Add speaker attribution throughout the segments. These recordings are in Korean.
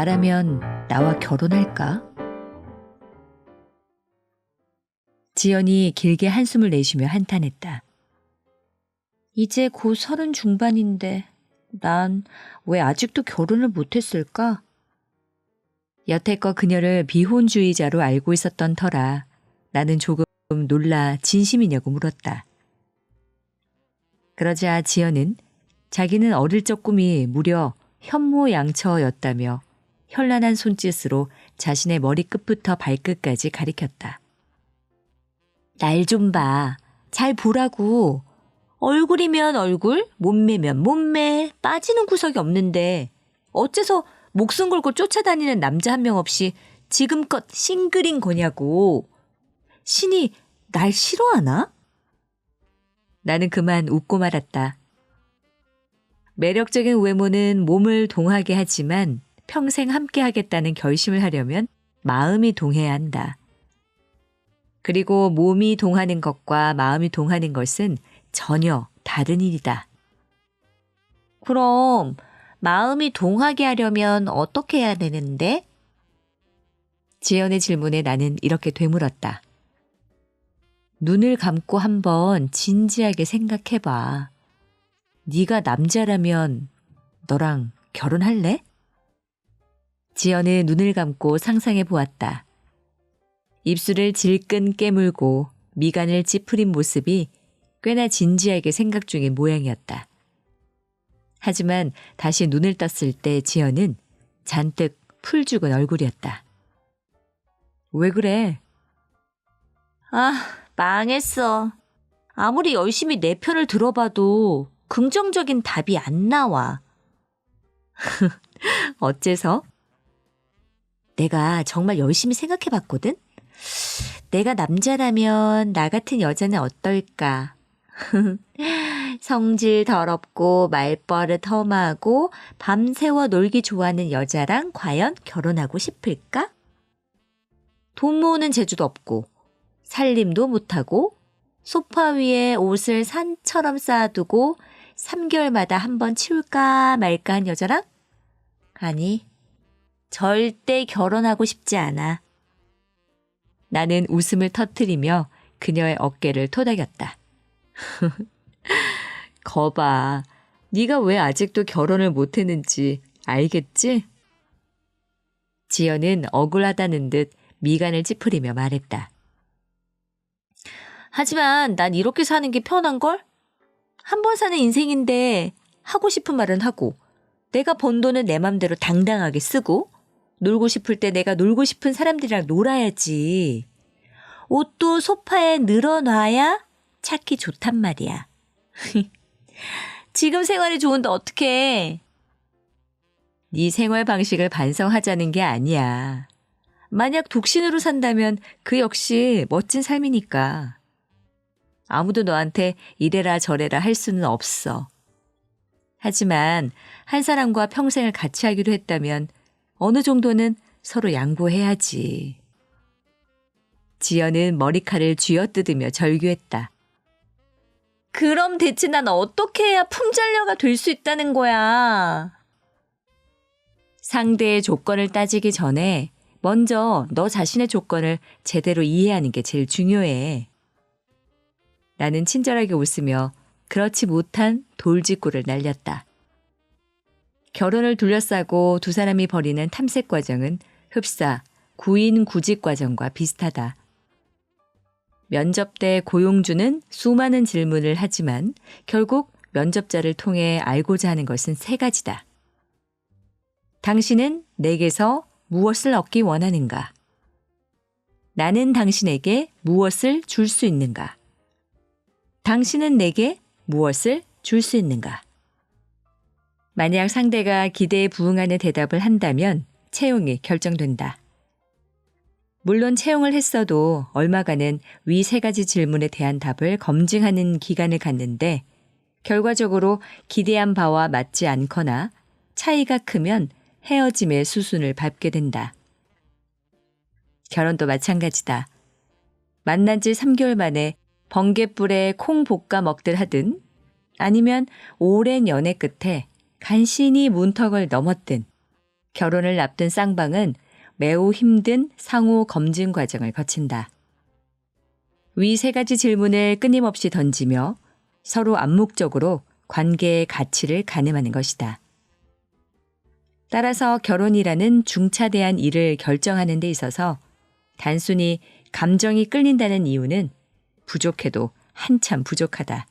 Speaker 1: 나라면 나와 결혼할까? 지연이 길게 한숨을 내쉬며 한탄했다. 이제 곧 30 중반인데 난 왜 아직도 결혼을 못했을까? 여태껏 그녀를 비혼주의자로 알고 있었던 터라 나는 조금 놀라 진심이냐고 물었다. 그러자 지연은 자기는 어릴 적 꿈이 무려 현모양처였다며 현란한 손짓으로 자신의 머리 끝부터 발끝까지 가리켰다. 날 좀 봐. 잘 보라고. 얼굴이면 얼굴, 몸매면 몸매, 빠지는 구석이 없는데 어째서 목숨 걸고 쫓아다니는 남자 한 명 없이 지금껏 싱글인 거냐고. 신이 날 싫어하나? 나는 그만 웃고 말았다. 매력적인 외모는 몸을 동하게 하지만 평생 함께 하겠다는 결심을 하려면 마음이 동해야 한다. 그리고 몸이 동하는 것과 마음이 동하는 것은 전혀 다른 일이다. 그럼 마음이 동하게 하려면 어떻게 해야 되는데? 지연의 질문에 나는 이렇게 되물었다. 눈을 감고 한번 진지하게 생각해봐. 네가 남자라면 너랑 결혼할래? 지연은 눈을 감고 상상해 보았다. 입술을 질끈 깨물고 미간을 찌푸린 모습이 꽤나 진지하게 생각 중인 모양이었다. 하지만 다시 눈을 떴을 때 지연은 잔뜩 풀죽은 얼굴이었다. 왜 그래? 망했어. 아무리 열심히 내 편을 들어봐도 긍정적인 답이 안 나와. 어째서? 내가 정말 열심히 생각해봤거든? 내가 남자라면 나 같은 여자는 어떨까? 성질 더럽고 말버릇 험하고 밤새워 놀기 좋아하는 여자랑 과연 결혼하고 싶을까? 돈 모으는 재주도 없고 살림도 못하고 소파 위에 옷을 산처럼 쌓아두고 3개월마다 한 번 치울까 말까 한 여자랑? 아니, 절대 결혼하고 싶지 않아. 나는 웃음을 터뜨리며 그녀의 어깨를 토닥였다. 거봐, 네가 왜 아직도 결혼을 못했는지 알겠지? 지연은 억울하다는 듯 미간을 찌푸리며 말했다. 하지만 난 이렇게 사는 게 편한걸? 한 번 사는 인생인데 하고 싶은 말은 하고 내가 번 돈은 내 맘대로 당당하게 쓰고 놀고 싶을 때 내가 놀고 싶은 사람들이랑 놀아야지. 옷도 소파에 늘어놔야 찾기 좋단 말이야. 지금 생활이 좋은데 어떡해. 네 생활 방식을 반성하자는 게 아니야. 만약 독신으로 산다면 그 역시 멋진 삶이니까. 아무도 너한테 이래라 저래라 할 수는 없어. 하지만 한 사람과 평생을 같이 하기로 했다면 어느 정도는 서로 양보해야지. 지연은 머리칼을 쥐어뜯으며 절규했다. 그럼 대체 난 어떻게 해야 품절녀가 될 수 있다는 거야? 상대의 조건을 따지기 전에 먼저 너 자신의 조건을 제대로 이해하는 게 제일 중요해. 나는 친절하게 웃으며 그렇지 못한 돌직구를 날렸다. 결혼을 둘러싸고 두 사람이 벌이는 탐색 과정은 흡사 구인 구직 과정과 비슷하다. 면접 때 고용주는 수많은 질문을 하지만 결국 면접자를 통해 알고자 하는 것은 3가지다. 당신은 내게서 무엇을 얻기 원하는가? 나는 당신에게 무엇을 줄 수 있는가? 당신은 내게 무엇을 줄 수 있는가? 만약 상대가 기대에 부응하는 대답을 한다면 채용이 결정된다. 물론 채용을 했어도 얼마간은 위 3가지 질문에 대한 답을 검증하는 기간을 갖는데 결과적으로 기대한 바와 맞지 않거나 차이가 크면 헤어짐의 수순을 밟게 된다. 결혼도 마찬가지다. 만난 지 3개월 만에 번갯불에 콩 볶아 먹듯 하든 아니면 오랜 연애 끝에 간신히 문턱을 넘었든 결혼을 앞둔 쌍방은 매우 힘든 상호 검증 과정을 거친다. 위 세 가지 질문을 끊임없이 던지며 서로 암묵적으로 관계의 가치를 가늠하는 것이다. 따라서 결혼이라는 중차대한 일을 결정하는 데 있어서 단순히 감정이 끌린다는 이유는 부족해도 한참 부족하다.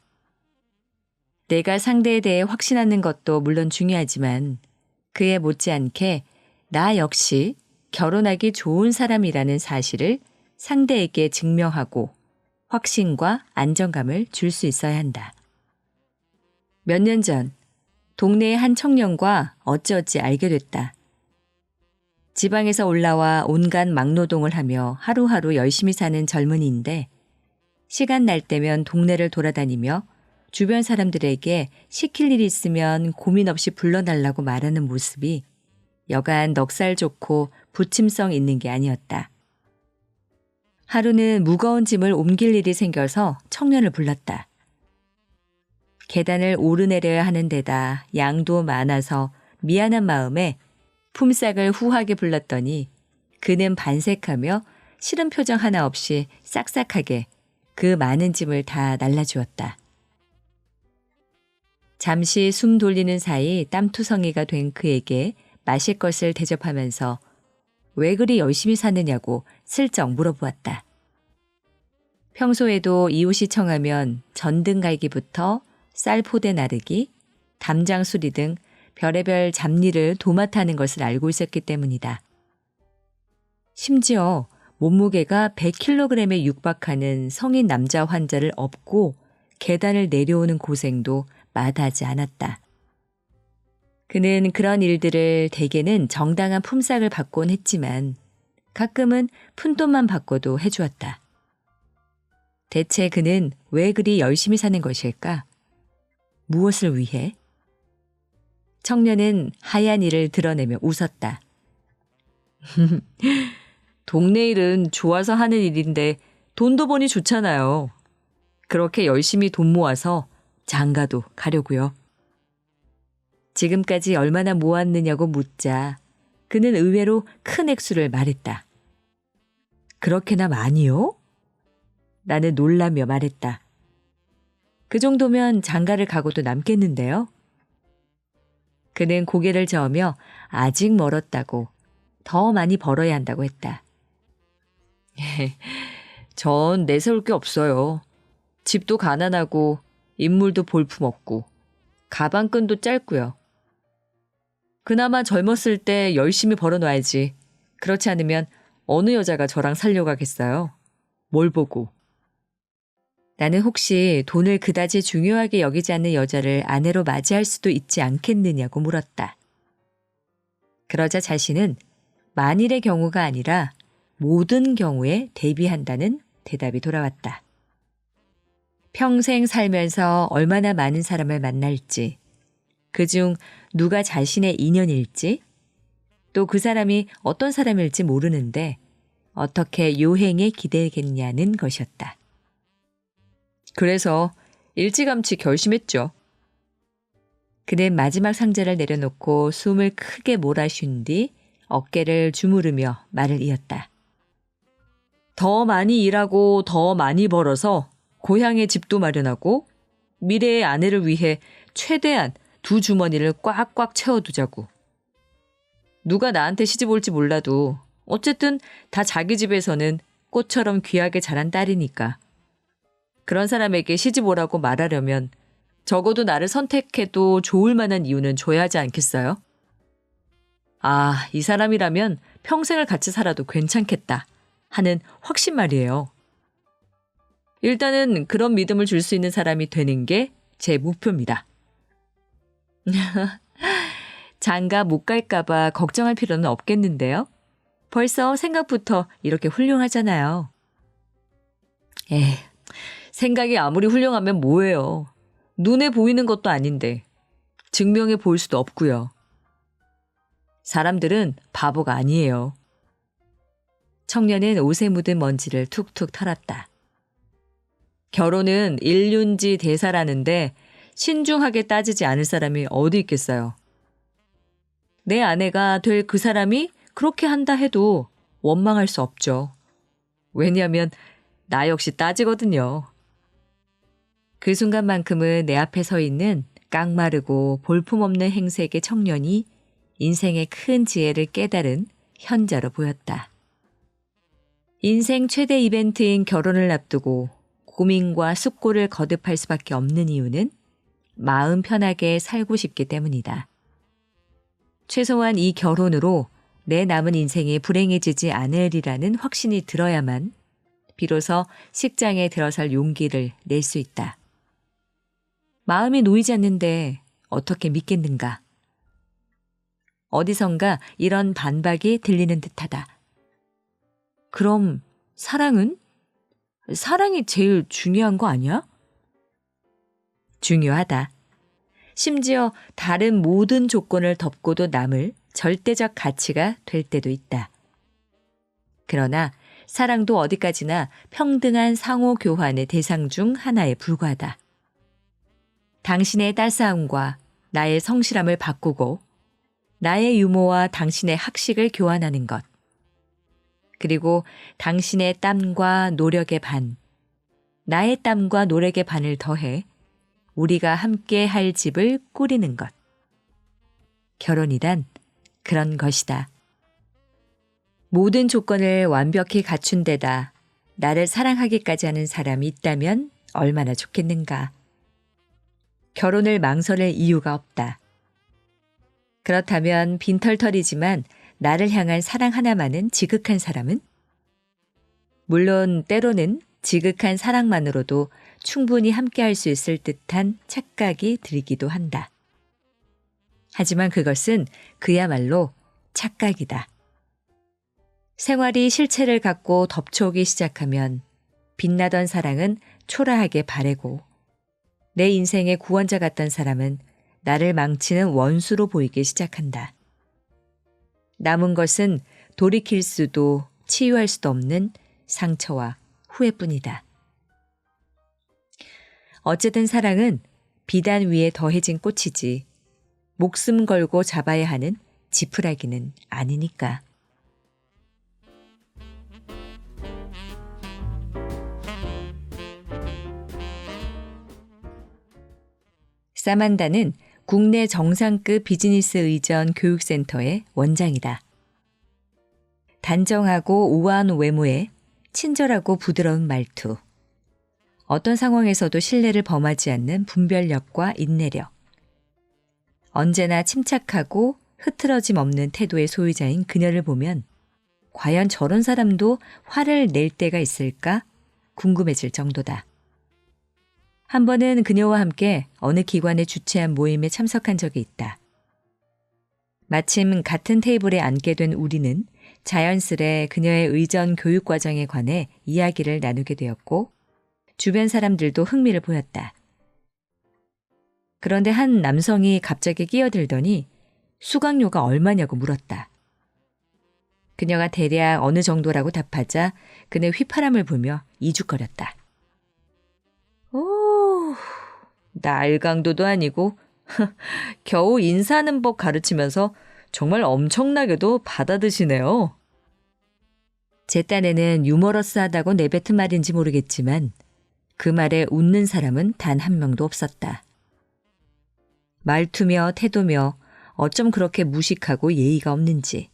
Speaker 1: 내가 상대에 대해 확신하는 것도 물론 중요하지만 그에 못지않게 나 역시 결혼하기 좋은 사람이라는 사실을 상대에게 증명하고 확신과 안정감을 줄 수 있어야 한다. 몇 년 전 동네의 한 청년과 어찌어찌 알게 됐다. 지방에서 올라와 온갖 막노동을 하며 하루하루 열심히 사는 젊은이인데 시간 날 때면 동네를 돌아다니며 주변 사람들에게 시킬 일이 있으면 고민 없이 불러달라고 말하는 모습이 여간 넉살 좋고 부침성 있는 게 아니었다. 하루는 무거운 짐을 옮길 일이 생겨서 청년을 불렀다. 계단을 오르내려야 하는 데다 양도 많아서 미안한 마음에 품삯을 후하게 불렀더니 그는 반색하며 싫은 표정 하나 없이 싹싹하게 그 많은 짐을 다 날라주었다. 잠시 숨 돌리는 사이 땀투성이가 된 그에게 마실 것을 대접하면서 왜 그리 열심히 사느냐고 슬쩍 물어보았다. 평소에도 이웃이 청하면 전등 갈기부터 쌀 포대 나르기, 담장 수리 등 별의별 잡일을 도맡아 하는 것을 알고 있었기 때문이다. 심지어 몸무게가 100kg에 육박하는 성인 남자 환자를 업고 계단을 내려오는 고생도 마다하지 않았다. 그는 그런 일들을 대개는 정당한 품삯을 받곤 했지만 가끔은 푼돈만 받고도 해주었다. 대체 그는 왜 그리 열심히 사는 것일까? 무엇을 위해? 청년은 하얀 이를 드러내며 웃었다. 동네 일은 좋아서 하는 일인데 돈도 버니 좋잖아요. 그렇게 열심히 돈 모아서 장가도 가려고요. 지금까지 얼마나 모았느냐고 묻자 그는 의외로 큰 액수를 말했다. 그렇게나 많이요? 나는 놀라며 말했다. 그 정도면 장가를 가고도 남겠는데요? 그는 고개를 저으며 아직 멀었다고 더 많이 벌어야 한다고 했다. 전 내세울 게 없어요. 집도 가난하고 인물도 볼품없고 가방끈도 짧고요. 그나마 젊었을 때 열심히 벌어놔야지. 그렇지 않으면 어느 여자가 저랑 살려고 하겠어요? 뭘 보고. 나는 혹시 돈을 그다지 중요하게 여기지 않는 여자를 아내로 맞이할 수도 있지 않겠느냐고 물었다. 그러자 자신은 만일의 경우가 아니라 모든 경우에 대비한다는 대답이 돌아왔다. 평생 살면서 얼마나 많은 사람을 만날지, 그중 누가 자신의 인연일지, 또 그 사람이 어떤 사람일지 모르는데 어떻게 요행에 기대겠냐는 것이었다. 그래서 일찌감치 결심했죠. 그는 마지막 상자를 내려놓고 숨을 크게 몰아쉰 뒤 어깨를 주무르며 말을 이었다. 더 많이 일하고 더 많이 벌어서 고향에 집도 마련하고 미래의 아내를 위해 최대한 두 주머니를 꽉꽉 채워두자고. 누가 나한테 시집 올지 몰라도 어쨌든 다 자기 집에서는 꽃처럼 귀하게 자란 딸이니까. 그런 사람에게 시집 오라고 말하려면 적어도 나를 선택해도 좋을 만한 이유는 줘야 하지 않겠어요? 아, 이 사람이라면 평생을 같이 살아도 괜찮겠다 하는 확신 말이에요. 일단은 그런 믿음을 줄 수 있는 사람이 되는 게 제 목표입니다. 장가 못 갈까봐 걱정할 필요는 없겠는데요. 벌써 생각부터 이렇게 훌륭하잖아요. 생각이 아무리 훌륭하면 뭐예요. 눈에 보이는 것도 아닌데 증명해 보일 수도 없고요. 사람들은 바보가 아니에요. 청년은 옷에 묻은 먼지를 툭툭 털었다. 결혼은 일륜지 대사라는데 신중하게 따지지 않을 사람이 어디 있겠어요. 내 아내가 될 그 사람이 그렇게 한다 해도 원망할 수 없죠. 왜냐하면 나 역시 따지거든요. 그 순간만큼은 내 앞에 서 있는 깡마르고 볼품없는 행색의 청년이 인생의 큰 지혜를 깨달은 현자로 보였다. 인생 최대 이벤트인 결혼을 앞두고 고민과 숙고를 거듭할 수밖에 없는 이유는 마음 편하게 살고 싶기 때문이다. 최소한 이 결혼으로 내 남은 인생이 불행해지지 않으리라는 확신이 들어야만 비로소 식장에 들어설 용기를 낼 수 있다. 마음이 놓이지 않는데 어떻게 믿겠는가? 어디선가 이런 반박이 들리는 듯하다. 그럼 사랑은? 사랑이 제일 중요한 거 아니야? 중요하다. 심지어 다른 모든 조건을 덮고도 남을 절대적 가치가 될 때도 있다. 그러나 사랑도 어디까지나 평등한 상호 교환의 대상 중 하나에 불과하다. 당신의 따스함과 나의 성실함을 바꾸고 나의 유머와 당신의 학식을 교환하는 것. 그리고 당신의 땀과 노력의 반, 나의 땀과 노력의 반을 더해 우리가 함께 할 집을 꾸리는 것. 결혼이란 그런 것이다. 모든 조건을 완벽히 갖춘 데다 나를 사랑하기까지 하는 사람이 있다면 얼마나 좋겠는가. 결혼을 망설일 이유가 없다. 그렇다면 빈털털이지만 나를 향한 사랑 하나만은 지극한 사람은? 물론 때로는 지극한 사랑만으로도 충분히 함께할 수 있을 듯한 착각이 들기도 한다. 하지만 그것은 그야말로 착각이다. 생활이 실체를 갖고 덮쳐오기 시작하면 빛나던 사랑은 초라하게 바래고 내 인생의 구원자 같던 사람은 나를 망치는 원수로 보이기 시작한다. 남은 것은 돌이킬 수도 치유할 수도 없는 상처와 후회뿐이다. 어쨌든 사랑은 비단 위에 더해진 꽃이지 목숨 걸고 잡아야 하는 지푸라기는 아니니까. 사만다는 국내 정상급 비즈니스 의전 교육센터의 원장이다. 단정하고 우아한 외모에 친절하고 부드러운 말투, 어떤 상황에서도 신뢰를 범하지 않는 분별력과 인내력, 언제나 침착하고 흐트러짐 없는 태도의 소유자인 그녀를 보면 과연 저런 사람도 화를 낼 때가 있을까 궁금해질 정도다. 한 번은 그녀와 함께 어느 기관에 주최한 모임에 참석한 적이 있다. 마침 같은 테이블에 앉게 된 우리는 자연스레 그녀의 의전 교육 과정에 관해 이야기를 나누게 되었고 주변 사람들도 흥미를 보였다. 그런데 한 남성이 갑자기 끼어들더니 수강료가 얼마냐고 물었다. 그녀가 대략 어느 정도라고 답하자 그는 휘파람을 불며 이죽거렸다. 오, 날강도도 아니고 겨우 인사하는 법 가르치면서 정말 엄청나게도 받아드시네요. 제 딴에는 유머러스하다고 내뱉은 말인지 모르겠지만 그 말에 웃는 사람은 단 한 명도 없었다. 말투며 태도며 어쩜 그렇게 무식하고 예의가 없는지.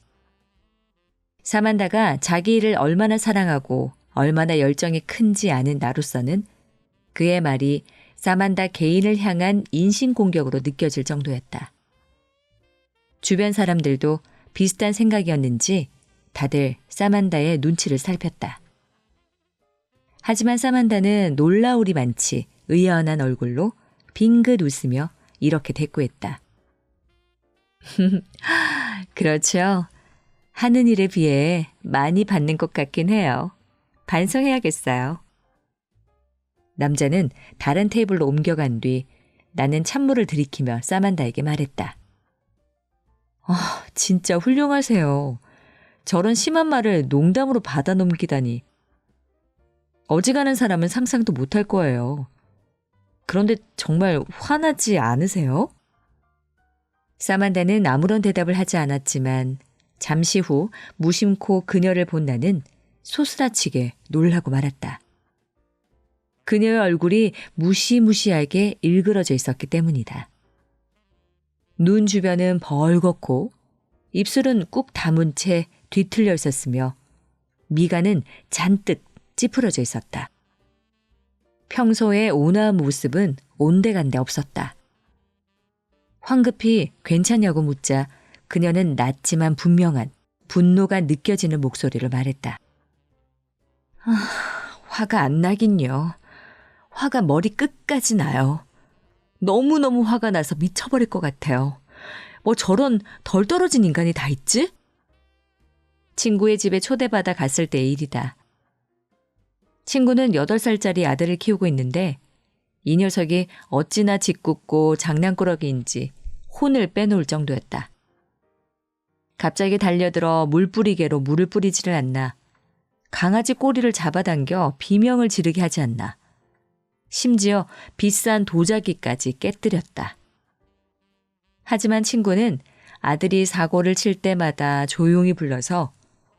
Speaker 1: 사만다가 자기 일을 얼마나 사랑하고 얼마나 열정이 큰지 아는 나로서는 그의 말이 사만다 개인을 향한 인신공격으로 느껴질 정도였다. 주변 사람들도 비슷한 생각이었는지 다들 사만다의 눈치를 살폈다. 하지만 사만다는 놀라울이 많지 의연한 얼굴로 빙긋 웃으며 이렇게 대꾸했다. 그렇죠. 하는 일에 비해 많이 받는 것 같긴 해요. 반성해야겠어요. 남자는 다른 테이블로 옮겨간 뒤 나는 찬물을 들이키며 사만다에게 말했다. 진짜 훌륭하세요. 저런 심한 말을 농담으로 받아넘기다니. 어지간한 사람은 상상도 못할 거예요. 그런데 정말 화나지 않으세요? 사만다는 아무런 대답을 하지 않았지만 잠시 후 무심코 그녀를 본 나는 소스라치게 놀라고 말았다. 그녀의 얼굴이 무시무시하게 일그러져 있었기 때문이다. 눈 주변은 벌겋고 입술은 꾹 다문 채 뒤틀려 있었으며 미간은 잔뜩 찌푸려져 있었다. 평소의 온화한 모습은 온데간데 없었다. 황급히 괜찮냐고 묻자 그녀는 낮지만 분명한 분노가 느껴지는 목소리로 말했다. 화가 안 나긴요. 화가 머리 끝까지 나요. 너무너무 화가 나서 미쳐버릴 것 같아요. 뭐 저런 덜 떨어진 인간이 다 있지? 친구의 집에 초대받아 갔을 때의 일이다. 친구는 8살짜리 아들을 키우고 있는데 이 녀석이 어찌나 짓궂고 장난꾸러기인지 혼을 빼놓을 정도였다. 갑자기 달려들어 물뿌리개로 물을 뿌리지를 않나. 강아지 꼬리를 잡아당겨 비명을 지르게 하지 않나. 심지어 비싼 도자기까지 깨뜨렸다. 하지만 친구는 아들이 사고를 칠 때마다 조용히 불러서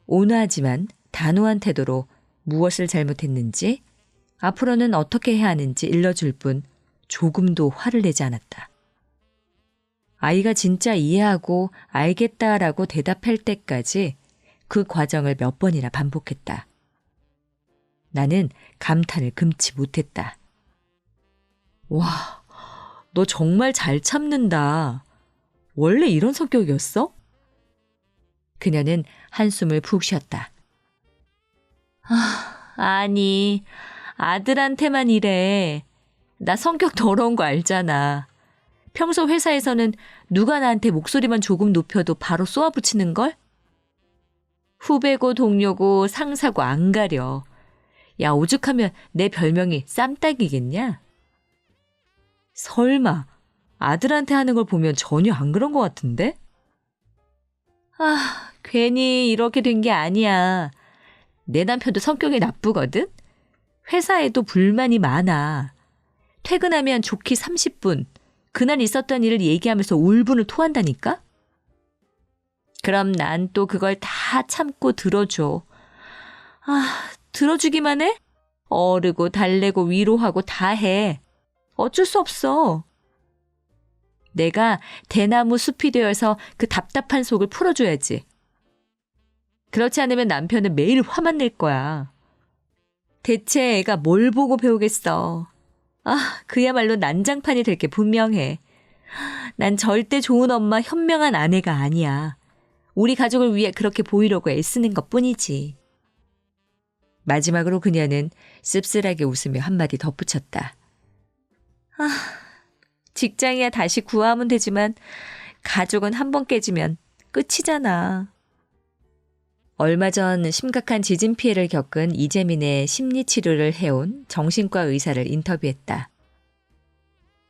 Speaker 1: 온화하지만 단호한 태도로 무엇을 잘못했는지, 앞으로는 어떻게 해야 하는지 일러줄 뿐 조금도 화를 내지 않았다. 아이가 진짜 이해하고 알겠다라고 대답할 때까지 그 과정을 몇 번이나 반복했다. 나는 감탄을 금치 못했다. 와, 너 정말 잘 참는다. 원래 이런 성격이었어? 그녀는 한숨을 푹 쉬었다. 아니, 아들한테만 이래. 나 성격 더러운 거 알잖아. 평소 회사에서는 누가 나한테 목소리만 조금 높여도 바로 쏘아붙이는걸? 후배고 동료고 상사고 안 가려. 야, 오죽하면 내 별명이 쌈딱이겠냐? 설마 아들한테 하는 걸 보면 전혀 안 그런 것 같은데? 괜히 이렇게 된 게 아니야. 내 남편도 성격이 나쁘거든? 회사에도 불만이 많아. 퇴근하면 좋기 30분, 그날 있었던 일을 얘기하면서 울분을 토한다니까? 그럼 난 또 그걸 다 참고 들어줘. 들어주기만 해? 어르고 달래고 위로하고 다 해. 어쩔 수 없어. 내가 대나무 숲이 되어서 그 답답한 속을 풀어줘야지. 그렇지 않으면 남편은 매일 화만 낼 거야. 대체 애가 뭘 보고 배우겠어. 그야말로 난장판이 될 게 분명해. 난 절대 좋은 엄마, 현명한 아내가 아니야. 우리 가족을 위해 그렇게 보이려고 애쓰는 것뿐이지. 마지막으로 그녀는 씁쓸하게 웃으며 한마디 덧붙였다. 직장이야 다시 구하면 되지만 가족은 한 번 깨지면 끝이잖아. 얼마 전 심각한 지진 피해를 겪은 이재민의 심리치료를 해온 정신과 의사를 인터뷰했다.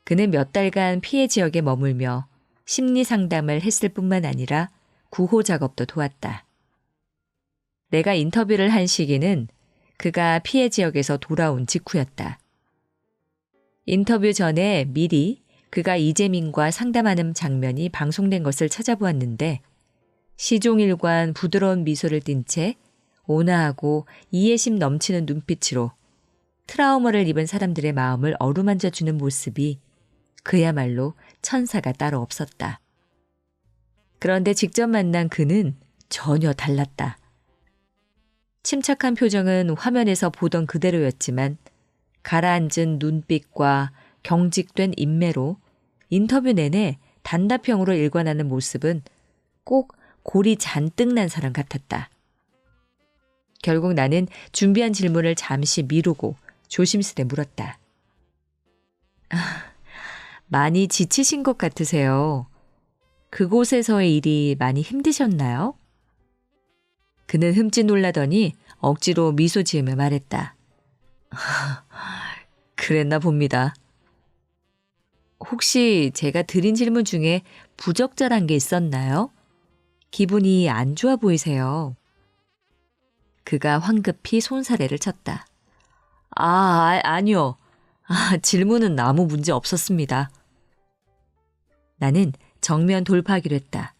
Speaker 1: 그는 몇 달간 피해 지역에 머물며 심리 상담을 했을 뿐만 아니라 구호 작업도 도왔다. 내가 인터뷰를 한 시기는 그가 피해 지역에서 돌아온 직후였다. 인터뷰 전에 미리 그가 이재민과 상담하는 장면이 방송된 것을 찾아보았는데 시종일관 부드러운 미소를 띤 채 온화하고 이해심 넘치는 눈빛으로 트라우마를 입은 사람들의 마음을 어루만져주는 모습이 그야말로 천사가 따로 없었다. 그런데 직접 만난 그는 전혀 달랐다. 침착한 표정은 화면에서 보던 그대로였지만 가라앉은 눈빛과 경직된 인매로 인터뷰 내내 단답형으로 일관하는 모습은 꼭 골이 잔뜩 난 사람 같았다. 결국 나는 준비한 질문을 잠시 미루고 조심스레 물었다. 많이 지치신 것 같으세요. 그곳에서의 일이 많이 힘드셨나요? 그는 흠칫 놀라더니 억지로 미소 지으며 말했다. 그랬나 봅니다. 혹시 제가 드린 질문 중에 부적절한 게 있었나요? 기분이 안 좋아 보이세요. 그가 황급히 손사래를 쳤다. 아니요. 질문은 아무 문제 없었습니다. 나는 정면 돌파하기로 했다.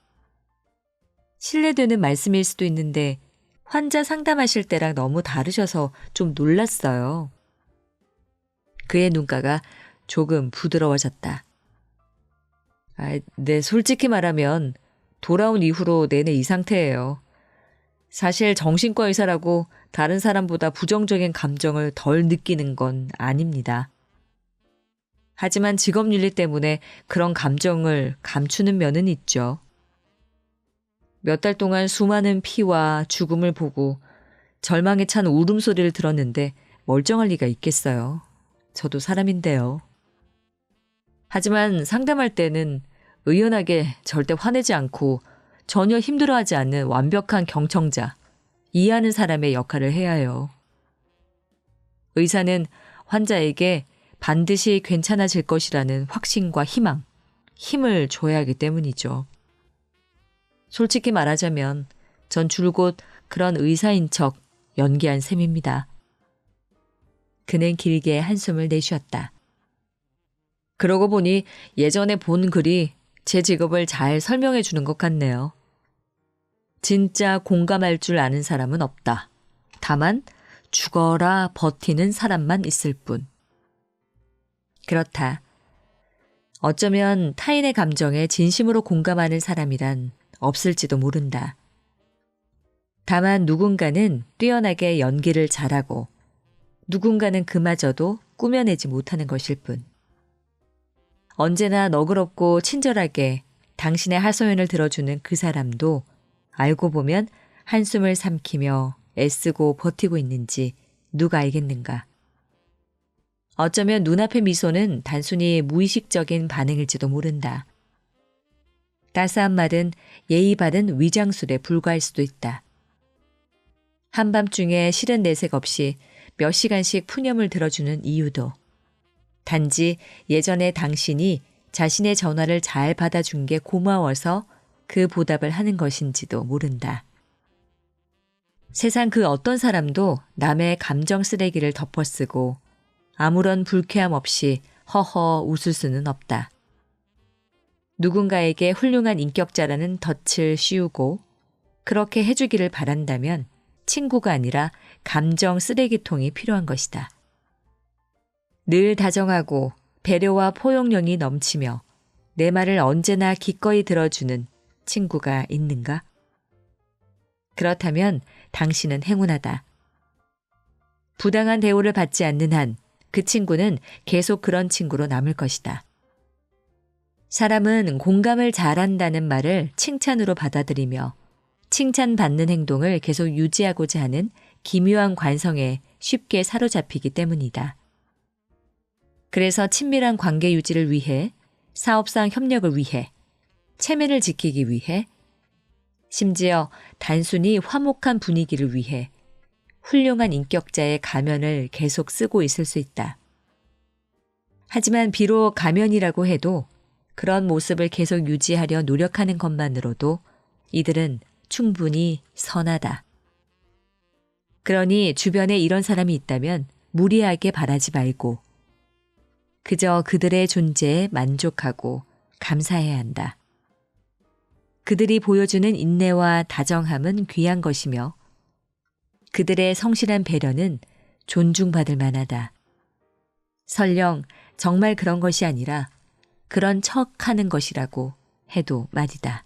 Speaker 1: 신뢰되는 말씀일 수도 있는데 환자 상담하실 때랑 너무 다르셔서 좀 놀랐어요. 그의 눈가가 조금 부드러워졌다. 네, 솔직히 말하면 돌아온 이후로 내내 이 상태예요. 사실 정신과 의사라고 다른 사람보다 부정적인 감정을 덜 느끼는 건 아닙니다. 하지만 직업윤리 때문에 그런 감정을 감추는 면은 있죠. 몇 달 동안 수많은 피와 죽음을 보고 절망에 찬 울음소리를 들었는데 멀쩡할 리가 있겠어요. 저도 사람인데요. 하지만 상담할 때는 의연하게 절대 화내지 않고 전혀 힘들어하지 않는 완벽한 경청자, 이해하는 사람의 역할을 해야 해요. 의사는 환자에게 반드시 괜찮아질 것이라는 확신과 희망, 힘을 줘야 하기 때문이죠. 솔직히 말하자면 전 줄곧 그런 의사인 척 연기한 셈입니다. 그는 길게 한숨을 내쉬었다. 그러고 보니 예전에 본 글이 제 직업을 잘 설명해 주는 것 같네요. 진짜 공감할 줄 아는 사람은 없다. 다만 죽어라 버티는 사람만 있을 뿐. 그렇다. 어쩌면 타인의 감정에 진심으로 공감하는 사람이란 없을지도 모른다. 다만 누군가는 뛰어나게 연기를 잘하고 누군가는 그마저도 꾸며내지 못하는 것일 뿐. 언제나 너그럽고 친절하게 당신의 하소연을 들어주는 그 사람도 알고 보면 한숨을 삼키며 애쓰고 버티고 있는지 누가 알겠는가. 어쩌면 눈앞의 미소는 단순히 무의식적인 반응일지도 모른다. 따스한 말은 예의 바른 위장술에 불과할 수도 있다. 한밤중에 싫은 내색 없이 몇 시간씩 푸념을 들어주는 이유도 단지 예전에 당신이 자신의 전화를 잘 받아준 게 고마워서 그 보답을 하는 것인지도 모른다. 세상 그 어떤 사람도 남의 감정 쓰레기를 덮어쓰고 아무런 불쾌함 없이 허허 웃을 수는 없다. 누군가에게 훌륭한 인격자라는 덫을 씌우고 그렇게 해주기를 바란다면 친구가 아니라 감정 쓰레기통이 필요한 것이다. 늘 다정하고 배려와 포용력이 넘치며 내 말을 언제나 기꺼이 들어주는 친구가 있는가? 그렇다면 당신은 행운하다. 부당한 대우를 받지 않는 한 그 친구는 계속 그런 친구로 남을 것이다. 사람은 공감을 잘한다는 말을 칭찬으로 받아들이며 칭찬받는 행동을 계속 유지하고자 하는 기묘한 관성에 쉽게 사로잡히기 때문이다. 그래서 친밀한 관계 유지를 위해, 사업상 협력을 위해, 체면을 지키기 위해, 심지어 단순히 화목한 분위기를 위해 훌륭한 인격자의 가면을 계속 쓰고 있을 수 있다. 하지만 비록 가면이라고 해도 그런 모습을 계속 유지하려 노력하는 것만으로도 이들은 충분히 선하다. 그러니 주변에 이런 사람이 있다면 무리하게 바라지 말고 그저 그들의 존재에 만족하고 감사해야 한다. 그들이 보여주는 인내와 다정함은 귀한 것이며 그들의 성실한 배려는 존중받을 만하다. 설령 정말 그런 것이 아니라 그런 척하는 것이라고 해도 말이다.